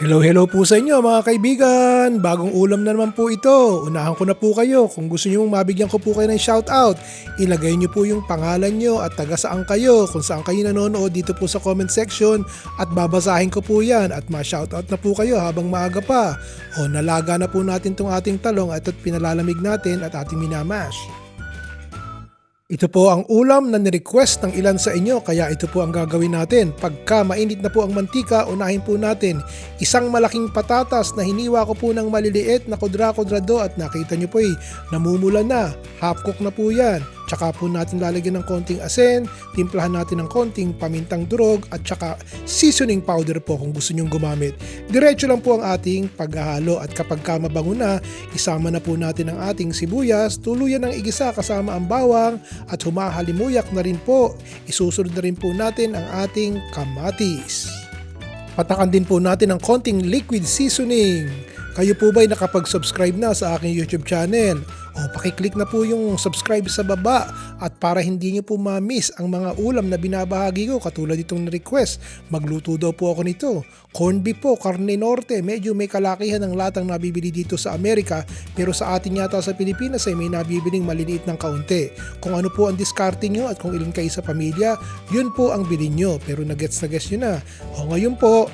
Hello po sa inyo mga kaibigan! Bagong ulam na naman po ito. Unahan ko na po kayo. Kung gusto nyo mabigyan ko po kayo ng shoutout, ilagay nyo po yung pangalan nyo at taga saan kayo, kung saan kayo nanonood dito po sa comment section at babasahin ko po yan at ma-shoutout na po kayo habang maaga pa. O nalaga na po natin tong ating talong at pinalalamig natin at ating minamash. Ito po ang ulam na nirequest ng ilan sa inyo kaya ito po ang gagawin natin. Pagka mainit na po ang mantika, unahin po natin isang malaking patatas na hiniwa ko po ng maliliit na kudra-kudrado at nakita nyo po namumula na. Half cook na po yan. Tsaka po natin lalagyan ng konting asin, timplahan natin ng konting pamintang durog at tsaka seasoning powder po kung gusto nyong gumamit. Diretso lang po ang ating paghahalo at kapag mabango na, isama na po natin ang ating sibuyas, tuluyan ng igisa kasama ang bawang at humahalimuyak na rin po. Isusunod na rin po natin ang ating kamatis. Patakan din po natin ng konting liquid seasoning. Kayo po ba'y nakapag-subscribe na sa aking YouTube channel? O pakiclick na po yung subscribe sa baba at para hindi nyo po ma-miss ang mga ulam na binabahagi ko katulad itong request. Magluto daw po ako nito. Corn beef po, karne norte. Medyo may kalakihan ng latang nabibili dito sa Amerika pero sa atin yata sa Pilipinas ay may nabibiling maliliit ng kaunti. Kung ano po ang diskarte nyo at kung ilan kayo sa pamilya, yun po ang bilhin nyo. Pero nagets nyo na. O ngayon po,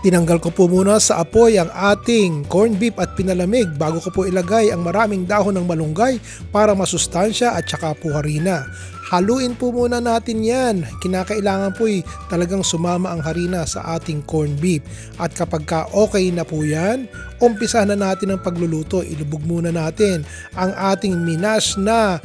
tinanggal ko po muna sa apoy ang ating corned beef at pinalamig bago ko po ilagay ang maraming dahon ng malunggay para masustansya at saka po harina. Haluin po muna natin yan. Kinakailangan po talagang sumama ang harina sa ating corned beef. At kapag okay na po yan, umpisa na natin ang pagluluto. Ilubog muna natin ang ating minash na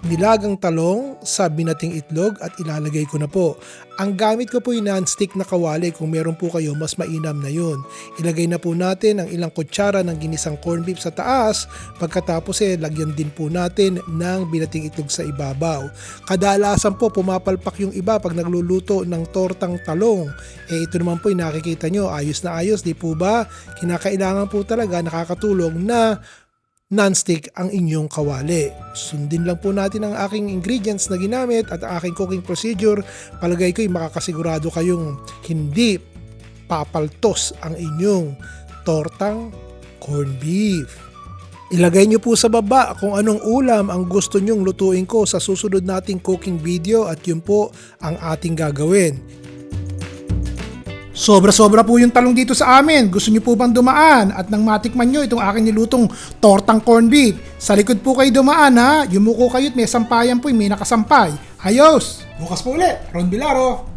nilagang talong sa binating itlog at ilalagay ko na po. Ang gamit ko po yung non-stick na kawali, kung meron po kayo mas mainam na yun. Ilagay na po natin ang ilang kutsara ng ginisang corned beef sa taas, pagkatapos lagyan din po natin ng binating itlog sa ibabaw. Kadalasan po pumapalpak yung iba pag nagluluto ng tortang talong. Ito naman po yung nakikita nyo, ayos na ayos, di po ba? Kinakailangan po talaga nakakatulong na non-stick ang inyong kawali. Sundin lang po natin ang aking ingredients na ginamit at ang aking cooking procedure. Palagay ko'y makakasigurado kayong hindi papaltos ang inyong tortang corned beef. Ilagay nyo po sa baba kung anong ulam ang gusto nyong lutuin ko sa susunod nating cooking video at yun po ang ating gagawin. Sobra-sobra po yung talong dito sa amin. Gusto niyo po bang dumaan at nang matikman nyo itong aking nilutong tortang corned beef? Sa likod po kayo dumaan ha. Yumuko kayo at may sampayan po, may nakasampay. Ayos! Bukas po ulit. Ron Bilaro.